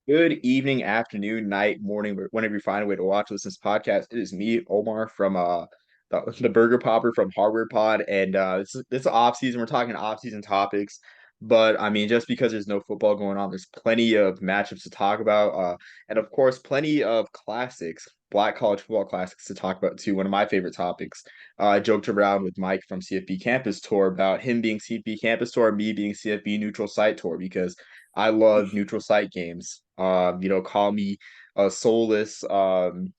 Good evening, afternoon, night, morning, whenever you find a way to watch this podcast. It is me, Omar from the Burger Popper from Hardware Pod, and this is off season. We're talking off season topics, but I mean, just because there's no football going on, there's plenty of matchups to talk about, and of course, plenty of classics, Black college football classics to talk about too. One of my favorite topics. I joked around with Mike from CFB Campus Tour about him being CFB Campus Tour, me being CFB Neutral Site Tour because I love neutral site games. Call me a soulless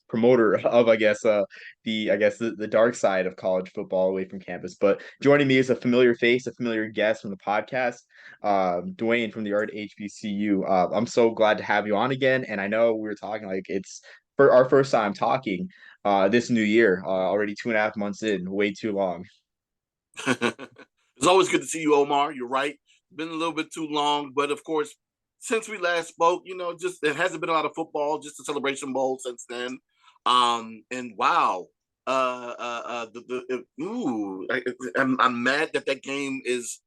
promoter of, the dark side of college football away from campus. But joining me is a familiar face, a familiar guest from the podcast, Duane from the Art HBCU. I'm so glad to have you on again. And I know we were talking like it's for our first time talking this new year, already 2.5 months in, way too long. It's always good to see you, Omar. You're right. Been a little bit too long, but of course, since we last spoke, just it hasn't been a lot of football, just the Celebration Bowl since then. And wow, I'm mad that that game is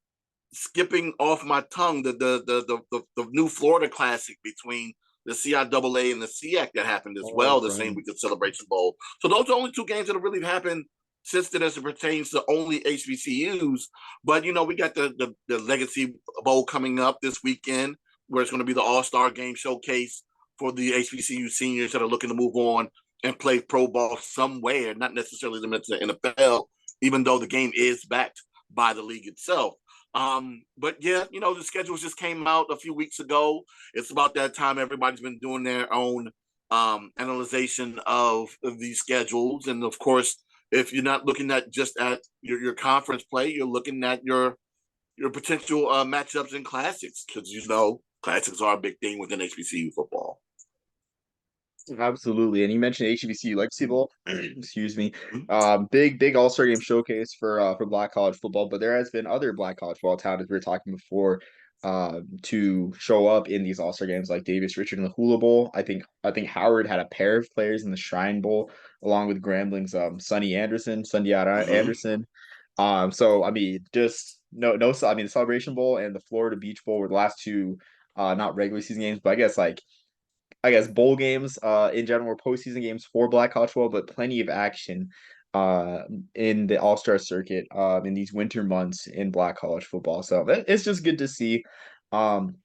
skipping off my tongue. The new Florida Classic between the CIAA and the SEAC that happened as Oh, well the same right. week of Celebration Bowl. So those are the only two games that have really happened since then as it pertains to only HBCUs. But we got the Legacy Bowl coming up this weekend, where it's going to be the All-Star Game showcase for the HBCU seniors that are looking to move on and play pro ball somewhere, not necessarily limited to the NFL, even though the game is backed by the league itself. But yeah, the schedules just came out a few weeks ago. It's about that time everybody's been doing their own analyzation of these schedules. And of course, if you're not looking at just at your conference play, you're looking at your potential matchups and classics, because classics are a big thing within HBCU football. Absolutely. And you mentioned HBCU Legacy Bowl. Excuse me. Mhm. Big All-Star game showcase for Black college football, but there has been other Black college football talent, as we were talking before, to show up in these All-Star games like Davis Richard in the Hula Bowl. I think Howard had a pair of players in the Shrine Bowl, along with Grambling's Sunny Mhm. Anderson. So I mean, just no, I mean the Celebration Bowl and the Florida Beach Bowl were the last two not regular season games, but I guess bowl games in general or postseason games for Black College football, but plenty of action uh in the All-Star circuit in these winter months in Black College football. So it's just good to see. Um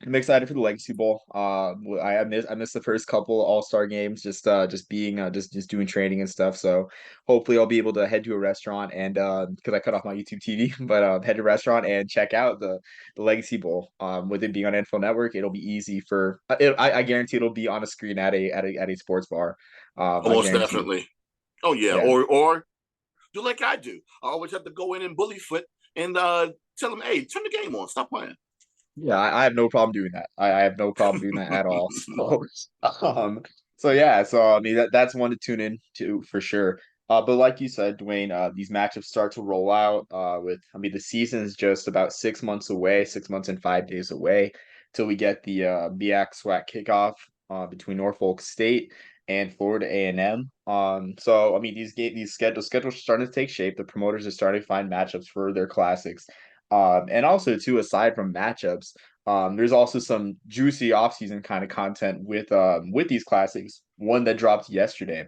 I'm excited for the Legacy Bowl. I missed the first couple All-Star games, just being just doing training and stuff. So hopefully I'll be able to head to a restaurant and because I cut off my YouTube TV, but head to a restaurant and check out the Legacy Bowl. With it being on NFL Network, it'll be easy for I guarantee it'll be on a screen at a sports bar. I Almost guarantee. definitely. Oh yeah, Yeah. or do like I do. I always have to go in and bully foot and tell them, hey, turn the game on, stop playing. Yeah, I have no problem doing that. I have no problem doing that at all. Um, so I mean that's one to tune in to for sure. But like you said, Dwayne, these matchups start to roll out. I mean the season is just about 6 months away, 6 months and 5 days away till we get the BX SWAC kickoff between Norfolk State and Florida A&M. So I mean these schedules are starting to take shape. The promoters are starting to find matchups for their classics. And also too, aside from matchups, there's also some juicy offseason kind of content with these classics. One that dropped yesterday.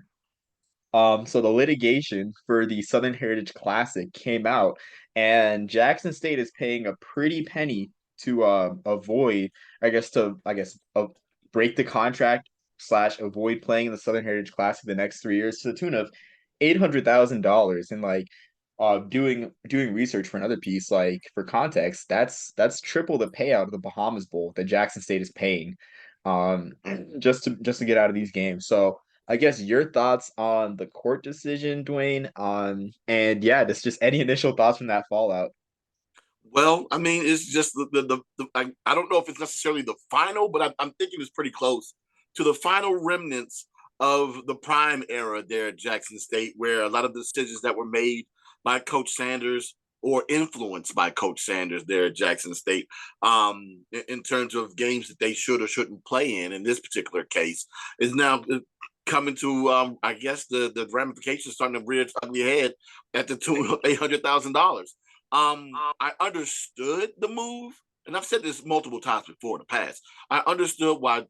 So the litigation for the Southern Heritage Classic came out, and Jackson State is paying a pretty penny to avoid, break the contract slash avoid playing in the Southern Heritage Classic the next 3 years to the tune of $800,000. And like doing research for another piece, like for context, that's triple the payout of the Bahamas Bowl that Jackson State is paying, um, just to get out of these games. So I guess your thoughts on the court decision, Dwayne. And yeah, just any initial thoughts from that fallout. Well, I mean, it's just I don't know if it's necessarily the final, but I'm thinking it's pretty close to the final remnants of the prime era there at Jackson State, where a lot of the decisions that were made by Coach Sanders or influenced by Coach Sanders there at Jackson State, in terms of games that they should or shouldn't play in this particular case, is now coming to, I guess, the ramifications starting to rear its ugly head at the tune of $800,000. I understood the move and I've said this multiple times before in the past, I understood why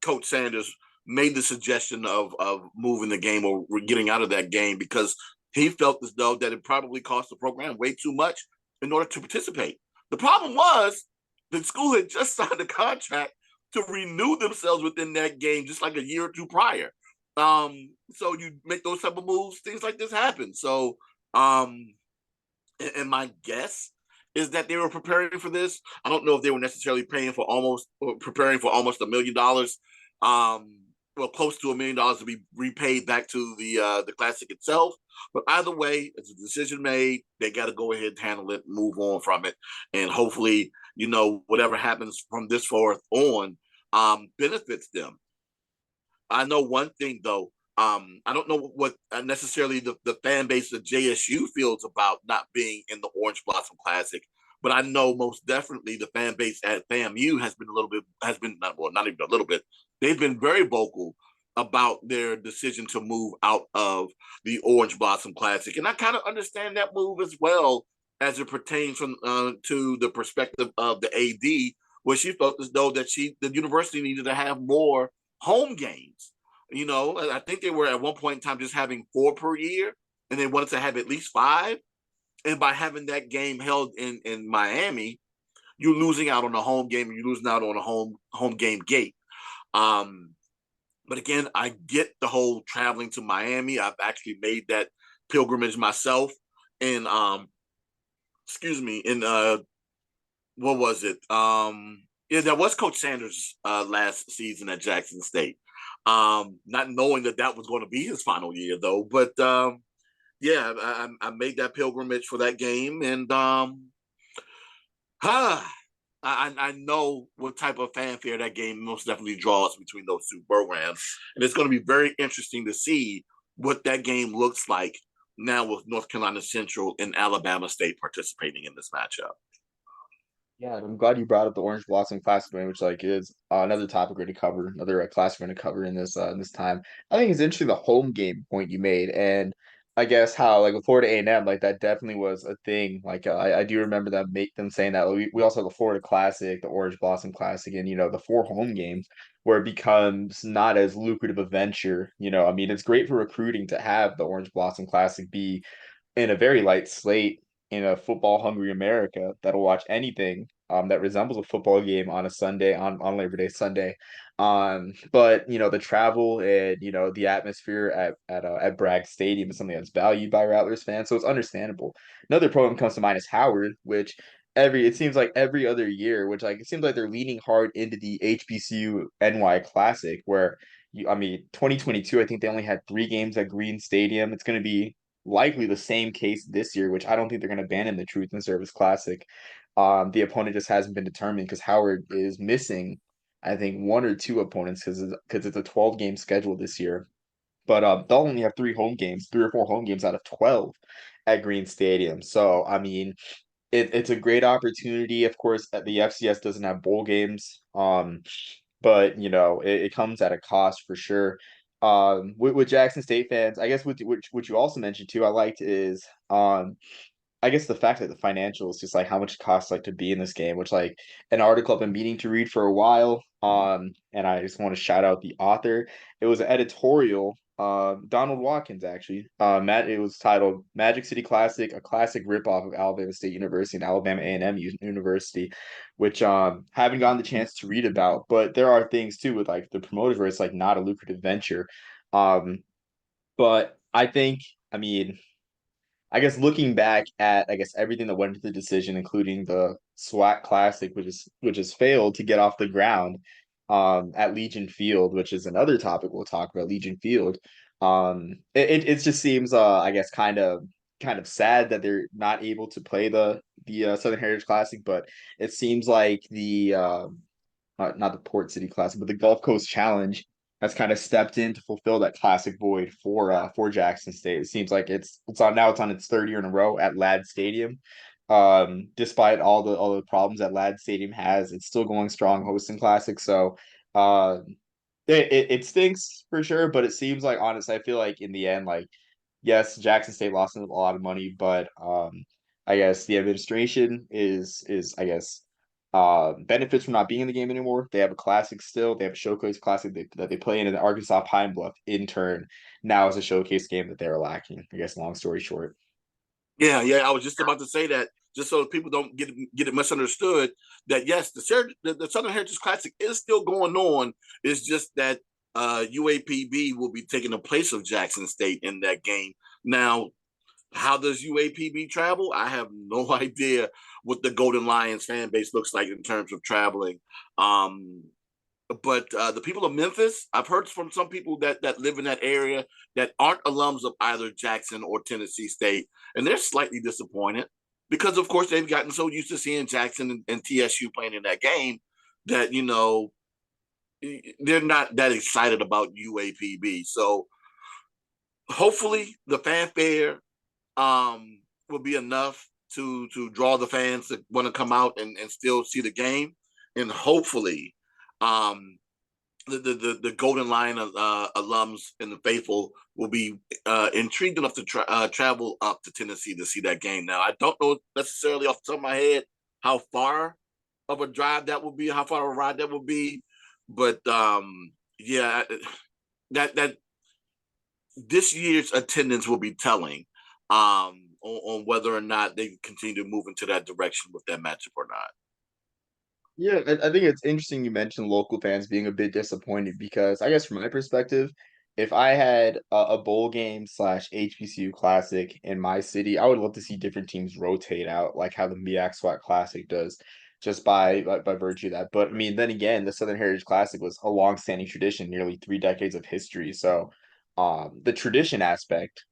Coach Sanders made the suggestion of moving the game or getting out of that game because he felt as though that it probably cost the program way too much in order to participate. The problem was the school had just signed a contract to renew themselves within that game just like a year or two prior. So you make those type of moves, things like this happen. So, and my guess is that they were preparing for this. I don't know if they were necessarily paying for almost or preparing for almost $1 million. Well, close to $1 million to be repaid back to the classic itself. But either way, it's a decision made. They got to go ahead and handle it, move on from it, and hopefully, whatever happens from this forth on, benefits them. I know one thing though. I don't know what necessarily the fan base of JSU feels about not being in the Orange Blossom Classic, but I know most definitely the fan base at FAMU has been not well, not even a little bit. They've been very vocal about their decision to move out of the Orange Blossom Classic, and I kind of understand that move as well as it pertains to the perspective of the AD, where she felt as though that the university needed to have more home games. I think they were at one point in time just having 4 per year, and they wanted to have at least 5. And by having that game held in Miami, you're losing out on a home game, and you're losing out on a home game gate. But again, I get the whole traveling to Miami. I've actually made that pilgrimage myself. And excuse me, in what was it? Yeah, that was Coach Sanders' last season at Jackson State. Not knowing that was going to be his final year, though. But yeah, I made that pilgrimage for that game, and I know what type of fanfare that game most definitely draws between those two programs, and it's going to be very interesting to see what that game looks like now with North Carolina Central and Alabama State participating in this matchup. Yeah, I'm glad you brought up the Orange Blossom Classic, which like is another topic we're going to cover, another classic we're going to cover in this time. I think it's interesting the home game point you made, and I guess how like with Florida A&M, like that definitely was a thing. Like I do remember them make them saying that we also have the Florida Classic, the Orange Blossom Classic, and the 4 home games where it becomes not as lucrative a venture. I mean, it's great for recruiting to have the Orange Blossom Classic be in a very light slate in a football hungry America that'll watch anything that resembles a football game on a Sunday on Labor Day Sunday. But the travel and the atmosphere at Bragg Stadium is something that's valued by Rattlers fans, so it's understandable. Another program comes to mind is Howard, which it seems like every other year, which like it seems like they're leaning hard into the HBCU NY Classic, where I mean, 2022, I think they only had 3 games at Green Stadium. It's going to be likely the same case this year, which I don't think they're going to abandon the Truth and Service Classic. The opponent just hasn't been determined because Howard is missing, I think, 1 or 2 opponents because it's a 12-game schedule this year. But they'll only have 3 home games, 3 or 4 home games out of 12 at Green Stadium. So I mean, it's a great opportunity. Of course, the FCS doesn't have bowl games. But it comes at a cost for sure. With Jackson State fans, I guess which you also mentioned too, I liked is I guess the fact that the financials, just like how much it costs like to be in this game, which like an article I've been meaning to read for a while. And I just want to shout out the author. It was an editorial, Donald Watkins actually. It was titled Magic City Classic, a classic ripoff of Alabama State University and Alabama A&M University, which haven't gotten the chance to read about. But there are things too with like the promoters where it's like not a lucrative venture. But I think, I mean, I guess looking back at everything that went into the decision, including the SWAC Classic, which has failed to get off the ground, at Legion Field, which is another topic we'll talk about, Legion Field. It just seems I guess kind of sad that they're not able to play the Southern Heritage Classic, but it seems like the not the Port City Classic, but the Gulf Coast Challenge has kind of stepped in to fulfill that classic void for Jackson State. It seems like it's on its 3rd year in a row at Ladd Stadium. Despite all the problems that Ladd Stadium has, it's still going strong hosting classics. So it stinks for sure, but it seems like honestly, I feel like in the end, like yes, Jackson State lost a lot of money, but I guess the administration is I guess benefits from not being in the game anymore. They have a classic still. They have a showcase classic that they play in the Arkansas Pine Bluff. In turn, now is a showcase game that they're lacking. I guess long story short. Yeah. I was just about to say that, just so people don't get it misunderstood. That yes, the Southern Heritage Classic is still going on. It's just that UAPB will be taking the place of Jackson State in that game. Now, how does UAPB travel? I have no idea what the Golden Lions fan base looks like in terms of traveling. Um, but the people of Memphis, I've heard from some people that live in that area that aren't alums of either Jackson or Tennessee State, and they're slightly disappointed because, of course, they've gotten so used to seeing Jackson and TSU playing in that game that they're not that excited about UAPB. So hopefully, the fanfare will be enough to draw the fans that want to come out and still see the game, and hopefully, um, the Golden Lion alums and the faithful will be intrigued enough to travel up to Tennessee to see that game. Now, I don't know necessarily off the top of my head how far of a drive that will be, how far of a ride that will be, but yeah, that this year's attendance will be telling on whether or not they continue to move into that direction with that matchup or not. Yeah, I think it's interesting you mentioned local fans being a bit disappointed because I guess from my perspective, if I had a bowl game slash HBCU Classic in my city, I would love to see different teams rotate out, like how the MEAC SWAC Classic does, just by virtue of that. But I mean, then again, the Southern Heritage Classic was a long-standing tradition, nearly 3 decades of history. So, the tradition aspect,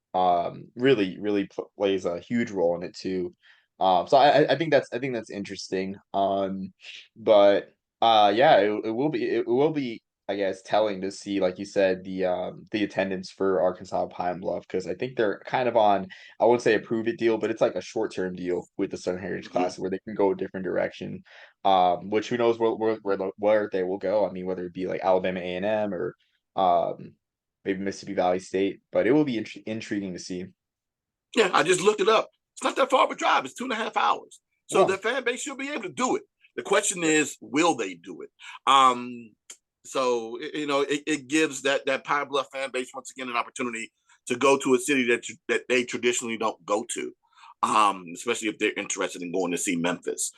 really plays a huge role in it too. So I think that's interesting. But yeah, it will be I guess telling to see, like you said, the attendance for Arkansas Pine Bluff because I think they're kind of on, I wouldn't say a prove it deal, but it's like a short-term deal with the Southern Heritage Mm-hmm. Classic where they can go a different direction. Which who knows where they will go. I mean, whether it be like Alabama A&M or maybe Mississippi Valley State, but it will be intriguing to see. Yeah, I just looked it up. It's not that far of a drive. It's 2.5 hours. So Oh, the fan base should be able to do it. The question yeah. is, will they do it? Um, so it gives that Pine Bluff fan base once again an opportunity to go to a city that they traditionally don't go to, especially if they're interested in going to see Memphis.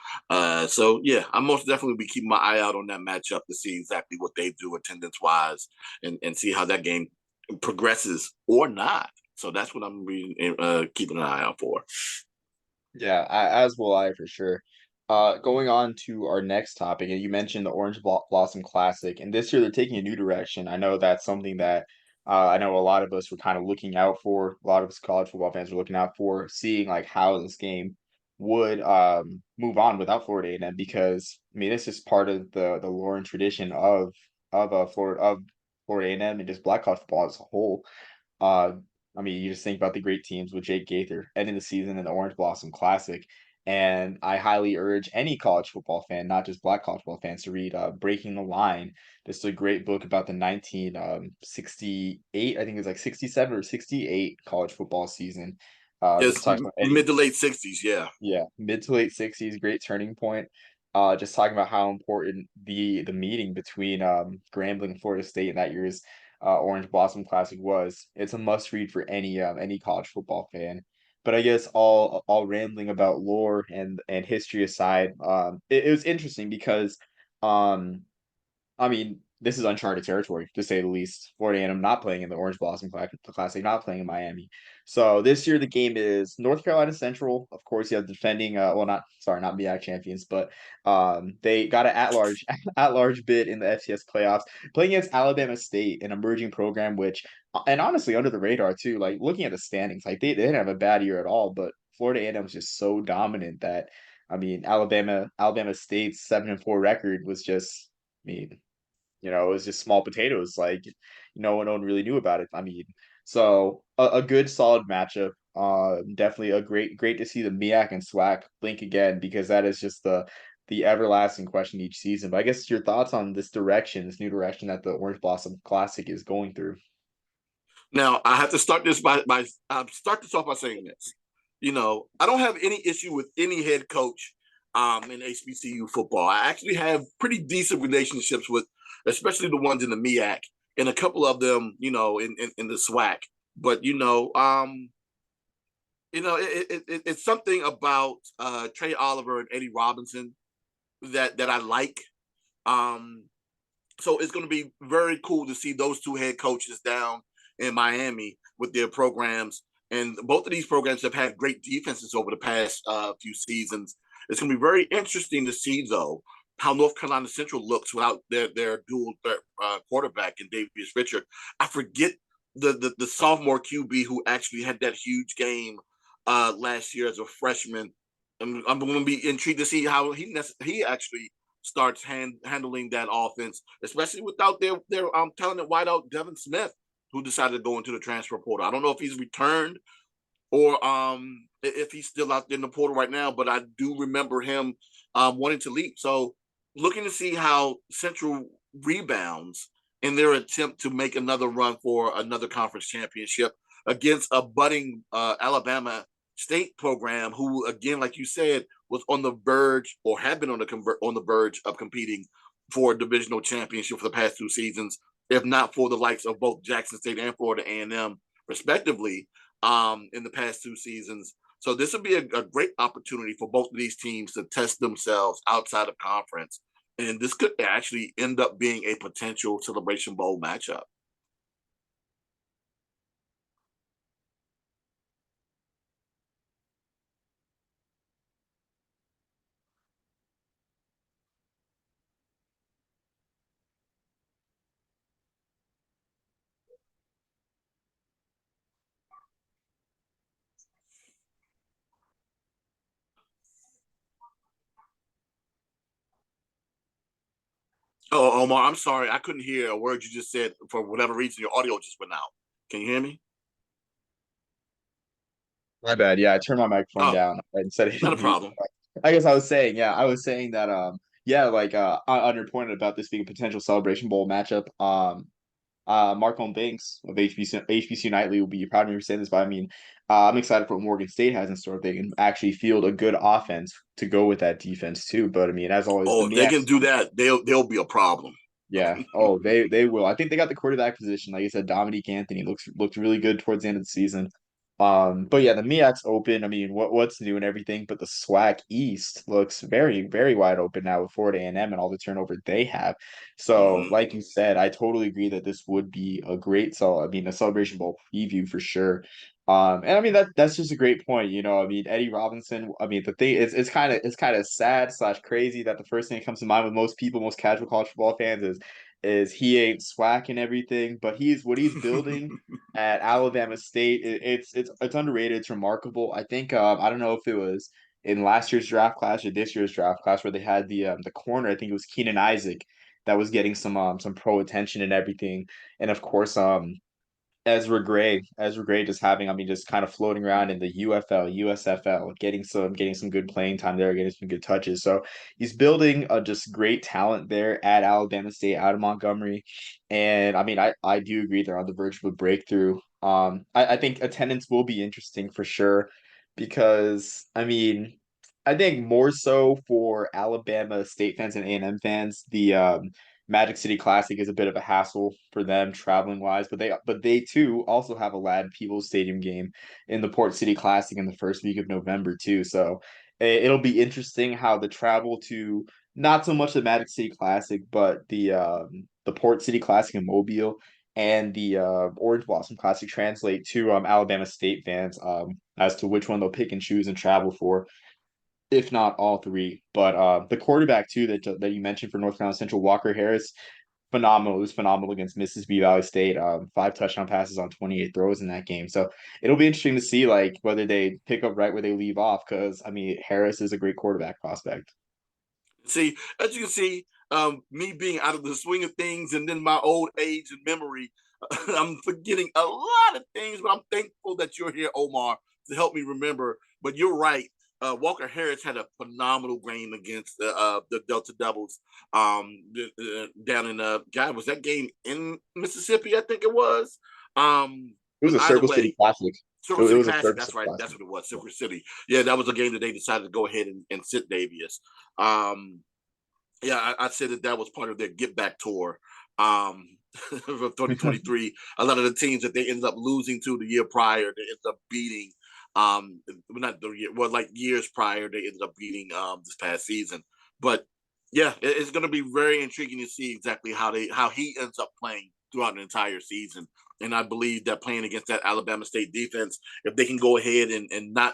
So yeah, I'm most definitely be keeping my eye out on that matchup to see exactly what they do attendance wise and see how that game progresses or not. So that's what I'm keeping an eye out for. Yeah, as will I for sure. Going on to our next topic, and you mentioned the Blossom Classic, and this year they're taking a new direction. I know that's something that I know a lot of us were kind of looking out for. A lot of us college football fans were looking out for, seeing like how this game would move on without Florida A&M because I mean this is part of the lore and tradition of Florida A&M and just black college football as a whole. Uh, I mean, you just think about the great teams with Jake Gaither ending the season in the Orange Blossom Classic. And I highly urge any college football fan, not just black college football fans, to read Breaking the Line. This is a great book about the 1968, I think it's like 67 or 68 college football season. Just Yes, talks about Eddie, mid to late '60s. Yeah. yeah, mid to late 60s, great turning point. Just talking about how important the meeting between Grambling and Florida State in that year's Orange Blossom Classic was. It's a must read for any college football fan. But I guess all rambling about lore and history aside, it was interesting because um I mean, this is uncharted territory, to say the least. Florida A&M not playing in the Orange Blossom Classic, not playing in Miami. So this year the game is North Carolina Central. Of course, you have defending, well, not sorry, not MEAC champions, but they got an at-large at-large bid in the FCS playoffs, playing against Alabama State, an emerging program, which, and honestly under the radar too. Like looking at the standings, like they didn't have a bad year at all, but Florida A&M was just so dominant that I mean Alabama State's 7-4 record was just. I mean, it was just small potatoes. Like no one really knew about it. I mean, so a good solid matchup. Definitely a great to see the MEAC and SWAC blink again because that is just the everlasting question each season. But I guess your thoughts on this new direction that the Orange Blossom Classic is going through. Now I have to start this by start this off by saying this. I don't have any issue with any head coach in HBCU football. I actually have pretty decent relationships with, especially the ones in the MEAC, and a couple of them, in the SWAC. But it's something about Trey Oliver and Eddie Robinson that I like. Um, so it's going to be very cool to see those two head coaches down in Miami with their programs. And both of these programs have had great defenses over the past few seasons. It's going to be very interesting to see, though, how North Carolina Central looks without their dual quarterback in Davius Richard. I forget the sophomore QB who actually had that huge game last year as a freshman. I'm going to be intrigued to see how he actually starts handling that offense, especially without their talented wideout Devin Smith, who decided to go into the transfer portal. I don't know if he's returned or if he's still out there in the portal right now, but I do remember him wanting to leave. So looking to see how Central rebounds in their attempt to make another run for another conference championship against a budding Alabama State program who, again, like you said, was on the verge or had been on the verge of competing for a divisional championship for the past two seasons, if not for the likes of both Jackson State and Florida A&M, respectively, in the past two seasons. So this would be a great opportunity for both of these teams to test themselves outside of conference. And this could actually end up being a potential Celebration Bowl matchup. Oh, Omar, I'm sorry. I couldn't hear a word you just said for whatever reason. Your audio just went out. Can you hear me? My bad. Yeah, I turned my microphone Oh, down and said it not in a mute. problem. I guess I was saying, yeah, I was saying that, yeah, like, on your point about this being a potential Celebration Bowl matchup, Marcon Banks of HBCU Nightly will be proud of me for saying this, but I mean, I'm excited for what Morgan State has in store. If they can actually field a good offense to go with that defense too. But I mean, as always, the Oh, if they can MEAC's do that, they'll be a problem. yeah. Oh, they will. I think they got the quarterback position. Like I said, Dominique Anthony looked really good towards the end of the season. But yeah, the MEAC's open. I mean, what's new and everything, but the SWAC East looks very, very wide open now with Florida A&M and all the turnover they have. So, Mm-hmm. like you said, I totally agree that this would be a great a Celebration Bowl preview for sure. And I mean that's just a great point. I mean Eddie Robinson. I mean the thing it's kind of sad slash crazy that the first thing that comes to mind with most people, most casual college football fans is he ain't SWAC and everything, but he's building at Alabama State. It's underrated. It's remarkable. I think I don't know if it was in last year's draft class or this year's draft class where they had the corner. I think it was Keenan Isaac that was getting some pro attention and everything. And of course Ezra Gray just having, I mean, just kind of floating around in the UFL, USFL, getting some good playing time there, getting some good touches. So he's building a just great talent there at Alabama State, out of Montgomery. And I mean, I do agree they're on the verge of a breakthrough. I think attendance will be interesting for sure because I mean, I think more so for Alabama State fans and A&M fans, the Magic City Classic is a bit of a hassle for them traveling wise, but they too also have a Lad People's Stadium game in the Port City Classic in the first week of November too. So it'll be interesting how the travel to not so much the Magic City Classic, but the Port City Classic in Mobile and the Orange Blossom Classic translate to Alabama State fans as to which one they'll pick and choose and travel for, if not all three. But the quarterback too that you mentioned for North Carolina Central, Walker Harris, phenomenal. It was phenomenal against Mississippi Valley State. 5 touchdown passes on 28 throws in that game. So it'll be interesting to see like whether they pick up right where they leave off. Because I mean, Harris is a great quarterback prospect. See, as you can see, me being out of the swing of things and then my old age and memory, I'm forgetting a lot of things, but I'm thankful that you're here, Omar, to help me remember. But you're right. Walker Harris had a phenomenal game against the Delta Devils down in God, was that game in Mississippi? I think it was. It was But a either Circle City way, Classic. Silver It City was a Classic. Circus That's right. That's Classic. what it was. Silver City. Yeah, that was a game that they decided to go ahead and sit Davius. Um, yeah, I'd say that was part of their get back tour for 2023. A lot of the teams that they ended up losing to the year prior, they ended up beating. Not the year, well, like years prior, they ended up beating this past season. But yeah, it's going to be very intriguing to see exactly how he ends up playing throughout an entire season. And I believe that playing against that Alabama State defense, if they can go ahead and not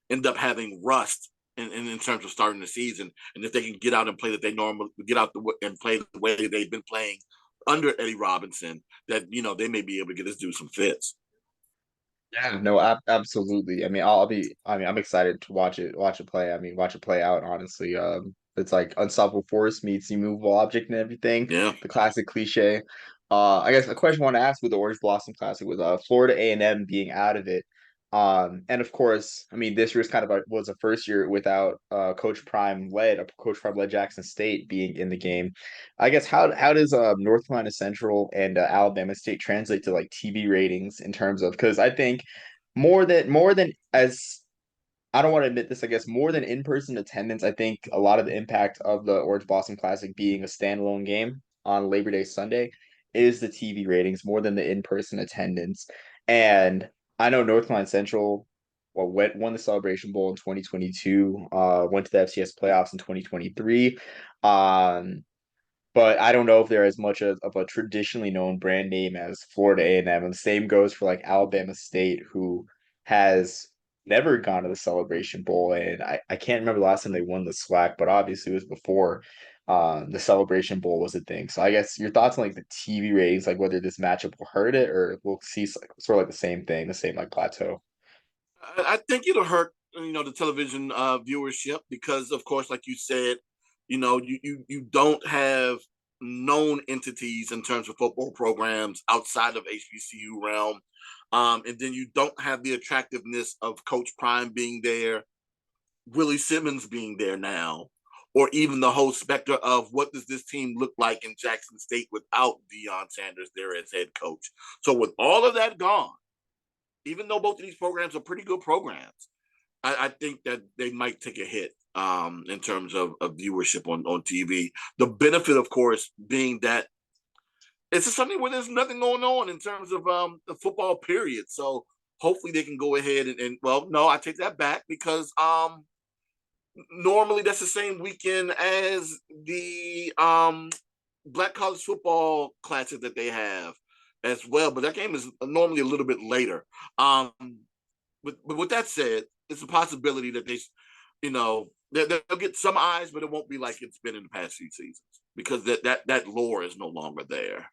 end up having rust in terms of starting the season, and if they can get out and play that they normally get out and play the way they've been playing under Eddie Robinson, that they may be able to get us do some fits. Yeah, no, absolutely. I mean, I'm excited to watch it play. I mean, watch it play out, honestly. It's like unstoppable force meets immovable object and everything, Yeah. the classic cliche. I guess a question I want to ask with the Orange Blossom Classic with Florida A&M being out of it. And of course, I mean, this year's kind of was a first year without Coach Prime led Jackson State being in the game. I guess how does North Carolina Central and Alabama State translate to like TV ratings in terms of, because I think more than as I don't want to admit this, I guess more than in-person attendance, I think a lot of the impact of the Orange Blossom Classic being a standalone game on Labor Day Sunday is the TV ratings more than the in-person attendance. And I know North Carolina Central won the Celebration Bowl in 2022, went to the FCS playoffs in 2023. Um, but I don't know if they're as much of a traditionally known brand name as Florida A&M. And the same goes for like Alabama State, who has never gone to the Celebration Bowl. And I can't remember the last time they won the SWAC, but obviously it was before the Celebration Bowl was a thing. So I guess your thoughts on like the TV ratings, like whether this matchup will hurt it or we'll see sort of like the same thing, the same like plateau. I think it'll hurt, the television viewership because, of course, like you said, you don't have known entities in terms of football programs outside of HBCU realm, and then you don't have the attractiveness of Coach Prime being there, Willie Simmons being there now, or even the whole specter of what does this team look like in Jackson State without Deion Sanders there as head coach. So with all of that gone, even though both of these programs are pretty good programs, I think that they might take a hit in terms of viewership on TV. The benefit, of course, being that it's a Sunday where there's nothing going on in terms of the football period. So hopefully they can go ahead and well, no, I take that back because normally that's the same weekend as the Black College Football Classic that they have as well. But that game is normally a little bit later. But with that said, it's a possibility that they'll get some eyes, but it won't be like it's been in the past few seasons because that lore is no longer there.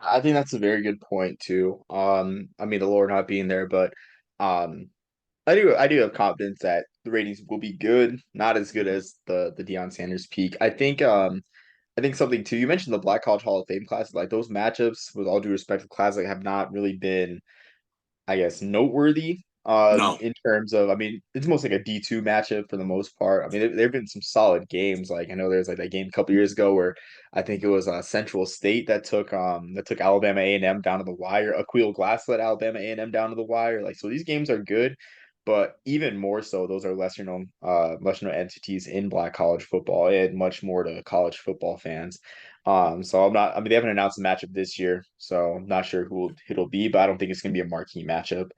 I think that's a very good point too. I mean the lore not being there, but um I do have confidence that the ratings will be good, not as good as the Deion Sanders peak. I think something too. You mentioned the Black College Hall of Fame class, like those matchups, with all due respect to Classic, have not really been, I guess, noteworthy. No, In terms of, I mean, it's most like a D2 matchup for the most part. I mean, there have been some solid games. Like I know there's like that game a couple years ago where I think it was Central State that took Alabama A&M down to the wire. Aquil Glass led Alabama A&M down to the wire. Like so, these games are good, but even more so, those are lesser known entities in Black college football and much more to college football fans. So I'm not. I mean, they haven't announced the matchup this year, so I'm not sure who it'll be, but I don't think it's gonna be a marquee matchup.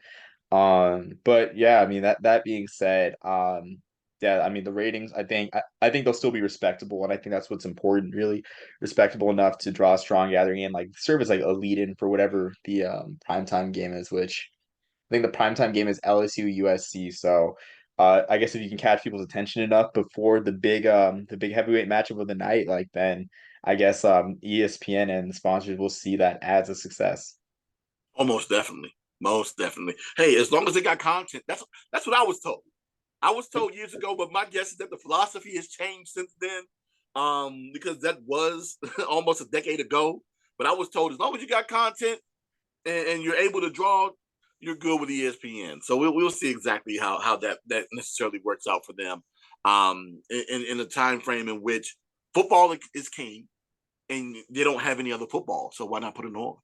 But yeah, I mean that being said, yeah, I mean the ratings, I think they'll still be respectable, and I think that's what's important, really respectable enough to draw a strong gathering and like serve as like a lead in for whatever the primetime game is, which I think the primetime game is LSU USC. So I guess if you can catch people's attention enough before the big heavyweight matchup of the night, like then I guess ESPN and the sponsors will see that as a success. almost definitely, most definitely. Hey, as long as they got content, that's what I was told. I was told years ago, but my guess is that the philosophy has changed since then. Because that was almost a decade ago. But I was told as long as you got content and you're able to draw, you're good with ESPN. So we'll see exactly how that necessarily works out for them. In a time frame in which football is king and they don't have any other football, so why not put it on?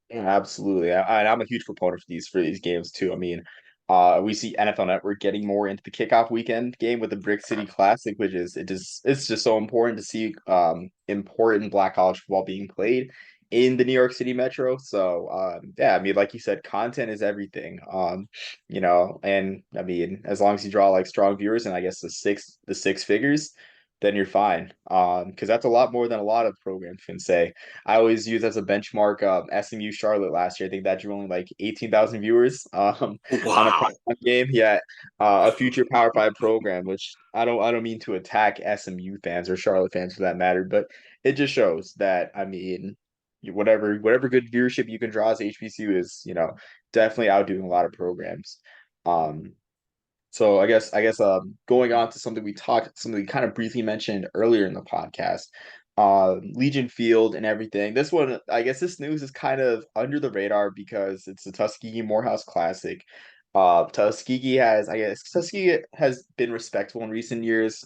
Yeah, absolutely. I'm a huge proponent for these games too. I mean, we see NFL Network getting more into the kickoff weekend game with the Brick City Classic, which is it's just so important to see important Black college football being played in the New York City Metro. So yeah, I mean, like you said, content is everything. And I mean, as long as you draw like strong viewers and I guess the six figures, then you're fine. Because that's a lot more than a lot of programs can say. I always use as a benchmark SMU Charlotte last year. I think that drew only like 18,000 viewers on a prime Wow. time game. Yeah, a future Power Five program, which I don't mean to attack SMU fans or Charlotte fans for that matter, but it just shows that I mean whatever good viewership you can draw as HBCU is definitely outdoing a lot of programs. Um, so I guess going on to something we kind of briefly mentioned earlier in the podcast, Legion Field and everything. This one, I guess this news is kind of under the radar because it's the Tuskegee Morehouse Classic. Tuskegee has been respectful in recent years.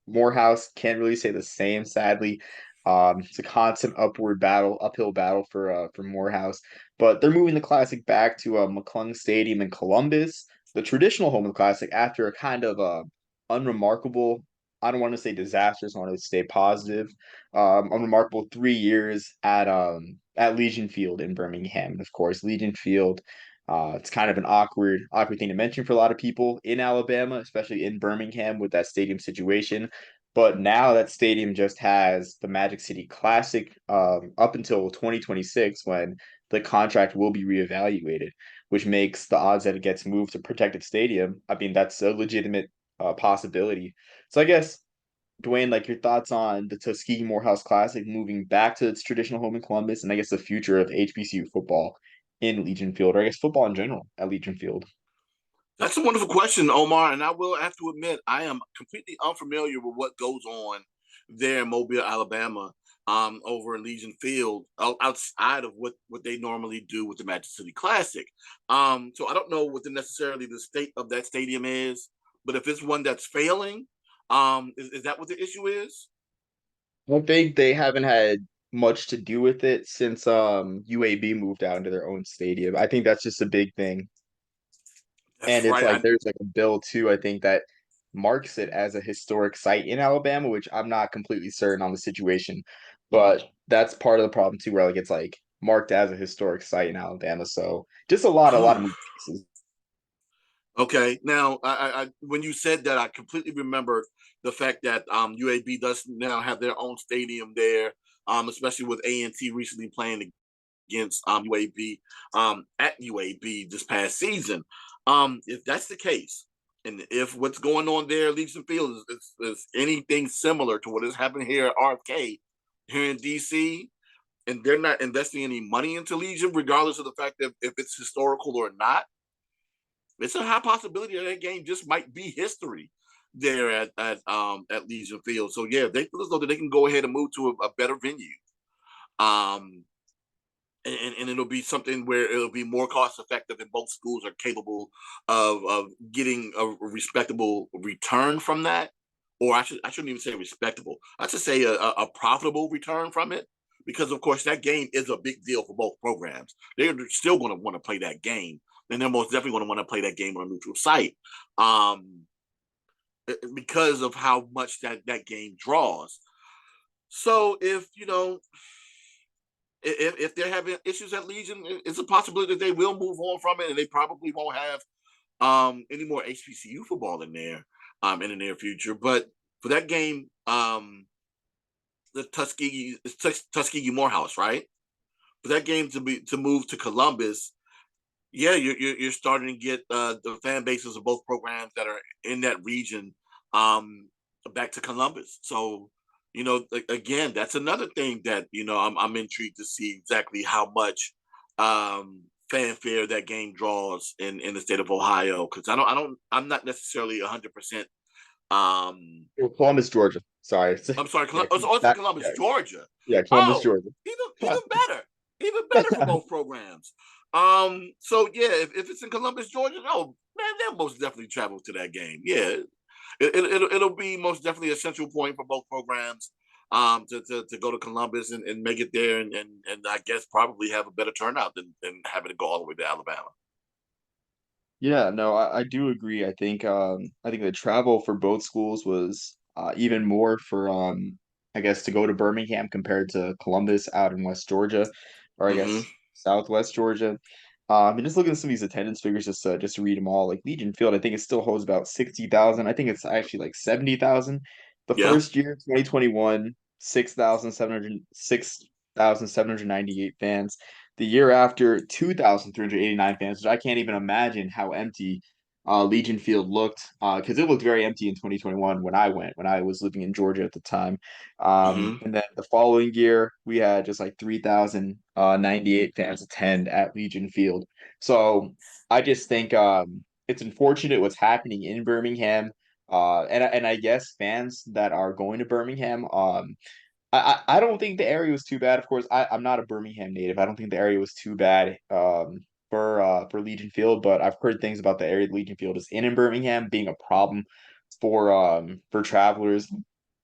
Morehouse can't really say the same, sadly. It's a constant uphill battle for Morehouse, but they're moving the classic back to McClung Stadium in Columbus, the traditional home of the classic, after a kind of unremarkable, I don't want to say disastrous, I want to stay positive, unremarkable 3 years at Legion Field in Birmingham. And of course, Legion Field, it's kind of an awkward thing to mention for a lot of people in Alabama, especially in Birmingham with that stadium situation. But now that stadium just has the Magic City Classic up until 2026 when the contract will be reevaluated, which makes the odds that it gets moved to protected stadium. I mean, that's a legitimate possibility. So I guess, Duane, like your thoughts on the Tuskegee Morehouse Classic moving back to its traditional home in Columbus, and I guess the future of HBCU football in Legion Field, or I guess football in general at Legion Field. That's a wonderful question, Omar. And I will have to admit, I am completely unfamiliar with what goes on there in Mobile, Alabama, over in Legion Field, outside of what they normally do with the Magic City Classic. So I don't know what necessarily the state of that stadium is, but if it's one that's failing, is that what the issue is? I think they haven't had much to do with it since UAB moved out into their own stadium. I think that's just a big thing. And That's it's right. like there's like a bill too, I think that marks it as a historic site in Alabama, which I'm not completely certain on the situation, but that's part of the problem too, where like it's like marked as a historic site in Alabama. So just a lot of moving pieces. Okay. Now, when you said that, I completely remember the fact that UAB does now have their own stadium there, especially with A&T recently playing against UAB at UAB this past season. If that's the case, and if what's going on there at Legion Field is anything similar to what is happening here at RFK here in DC, and they're not investing any money into Legion, regardless of the fact that if it's historical or not, it's a high possibility that that game just might be history there at Legion Field. So yeah, they feel as though that they can go ahead and move to a better venue. Um, and it'll be something where it'll be more cost effective and both schools are capable of getting a respectable return from that. Or I shouldn't even say respectable. I should say a profitable return from it. Because of course that game is a big deal for both programs. They're still going to want to play that game. And they're most definitely going to want to play that game on a neutral site. Um, because of how much that game draws. So if they're having issues at Legion, it's a possibility that they will move on from it, and they probably won't have any more HBCU football in there in the near future. But for that game, the Tuskegee Morehouse, right? For that game to move to Columbus, yeah, you're starting to get the fan bases of both programs that are in that region um, back to Columbus. So, again, that's another thing that I'm intrigued to see exactly how much fanfare that game draws in the state of Ohio, because I'm not necessarily 100%. Columbus, Georgia. Sorry. I'm sorry, Yeah, it's also Columbus, yeah, Georgia. yeah, Columbus, Oh, Georgia. even better for both programs. So yeah, if it's in Columbus, Georgia, oh man, they'll most definitely travel to that game. Yeah, it'll be most definitely a central point for both programs. to go to Columbus and make it there and I guess probably have a better turnout than having to go all the way to Alabama. Yeah, no, I do agree. I think the travel for both schools was even more for I guess to go to Birmingham compared to Columbus out in West Georgia, or I Mm-hmm. guess Southwest Georgia. And just looking at some of these attendance figures just to read them all, like Legion Field, I think it still holds about 60,000. I think it's actually like 70,000. The Yeah. first year, 2021, 6,798 fans. The year after, 2,389 fans, which I can't even imagine how empty Legion Field looked, because it looked very empty in 2021 when I went, when I was living in Georgia at the time. Mm-hmm. And then the following year, we had just like 3,098 fans attend at Legion Field. So I just think it's unfortunate what's happening in Birmingham. And I guess fans that are going to Birmingham, I don't think the area was too bad. Of course, I'm not a Birmingham native. I don't think the area was too bad for Legion Field, but I've heard things about the area Legion Field is in Birmingham being a problem for travelers.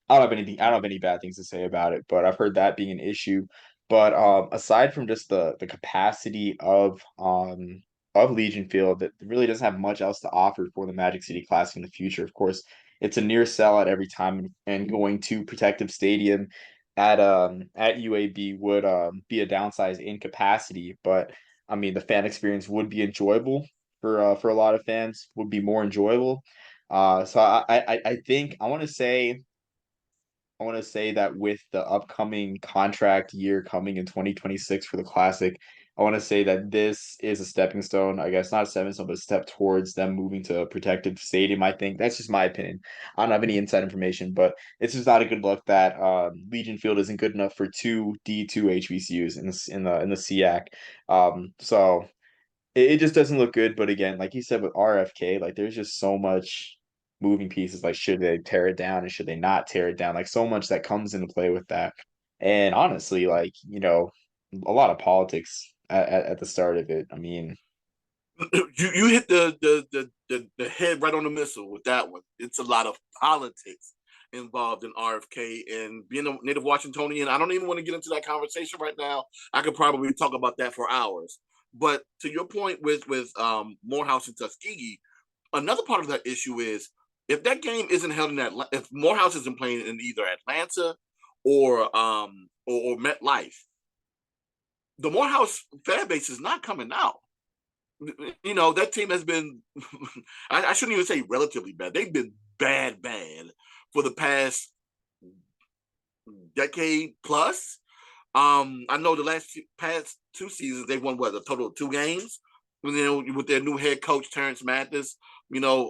I don't have any bad things to say about it, but I've heard that being an issue. But aside from just the capacity of Legion Field, that really doesn't have much else to offer for the Magic City Classic in the future. Of course, it's a near sellout every time, and going to Protective Stadium at UAB would be a downside in capacity. But I mean, the fan experience would be enjoyable for a lot of fans. Would be more enjoyable. So I think I want to say that with the upcoming contract year coming in 2026 for the Classic, I want to say that this is a stepping stone. I guess not a stepping stone, but a step towards them moving to a protected stadium. I think that's just my opinion. I don't have any inside information, but it's just not a good look that Legion Field isn't good enough for two D2 HBCUs in the SEAC. So it just doesn't look good. But again, like you said with RFK, like there's just so much moving pieces. Like, should they tear it down and should they not tear it down? Like, so much that comes into play with that. And honestly, like, a lot of politics at the start of it. I mean, You hit the head right on the missile with that one. It's a lot of politics involved in RFK and being a native Washingtonian. I don't even want to get into that conversation right now. I could probably talk about that for hours. But to your point with Morehouse and Tuskegee, another part of that issue is if that game isn't held in that, if Morehouse isn't playing in either Atlanta or MetLife, the Morehouse fan base is not coming out. You know, that team has been, I shouldn't even say relatively bad. They've been bad for the past decade plus. I know the past 2 seasons, they've won what, a total of 2 games? With their new head coach, Terrence Mathis,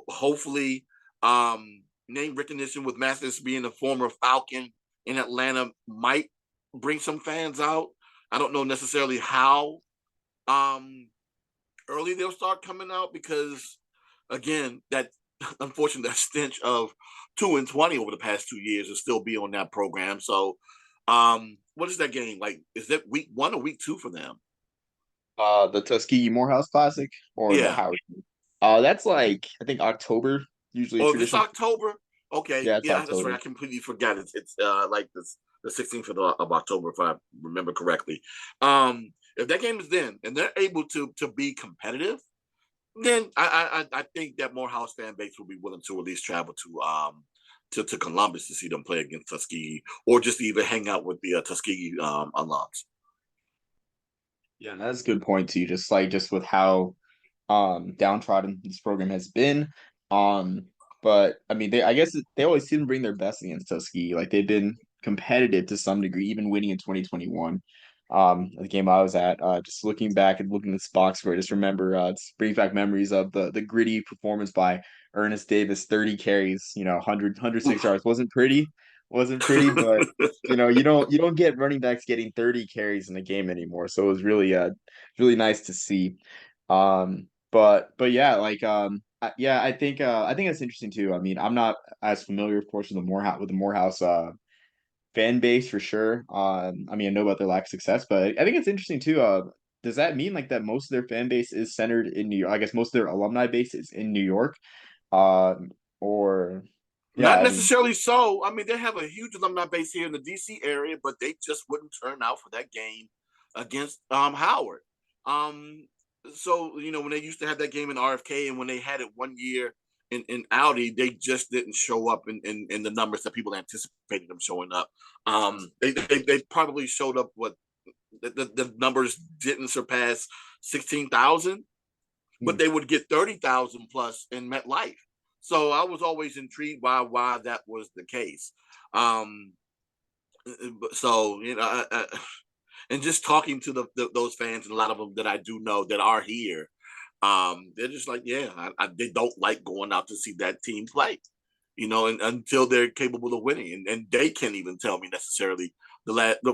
hopefully name recognition with Mathis being a former Falcon in Atlanta might bring some fans out. I don't know necessarily how um early they'll start coming out because again, that unfortunately that stench of 2-20 over the past 2 years will still be on that program. So what is that game like? Is that week 1 or week 2 for them? the Tuskegee Morehouse Classic or the Yeah. Howard. That's like I think October usually Oh, if it's tradition. October, okay, Yeah, it's yeah, that's right. October. I completely forgot. It's like the 16th of October, if I remember correctly. If that game is then and they're able to be competitive, then I think that Morehouse fan base will be willing to at least travel to Columbus to see them play against Tuskegee, or just even hang out with the Tuskegee alums. Yeah, that's a good point too. Just with how downtrodden this program has been. Um, but I mean, I guess they always seem to bring their best against Tuskegee. Like they've been competitive to some degree, even winning in 2021. The game I was at, just looking back and looking at this box score, I just remember just brings back memories of the gritty performance by Ernest Davis, 30 carries, 106 yards. Wasn't pretty, but you don't get running backs getting 30 carries in a game anymore. So it was really nice to see. But yeah, like yeah, I think that's interesting too. I mean, I'm not as familiar, of course, with the Morehouse fan base for sure. I mean, I know about their lack of success, but I think it's interesting too. Does that mean like that most of their fan base is centered in New York? I guess most of their alumni base is in New York. Or Not Yeah, I mean, necessarily so. I mean, they have a huge alumni base here in the DC area, but they just wouldn't turn out for that game against Howard. Um, so when they used to have that game in RFK, and when they had it one year in Audi, they just didn't show up in the numbers that people anticipated them showing up. They probably showed up what the numbers didn't surpass 16,000, but mm, they would get 30,000 plus in MetLife. So I was always intrigued by why that was the case. Um, so and just talking to those fans, and a lot of them that I do know that are here, they're just like, yeah, they don't like going out to see that team play, and until they're capable of winning, and they can't even tell me necessarily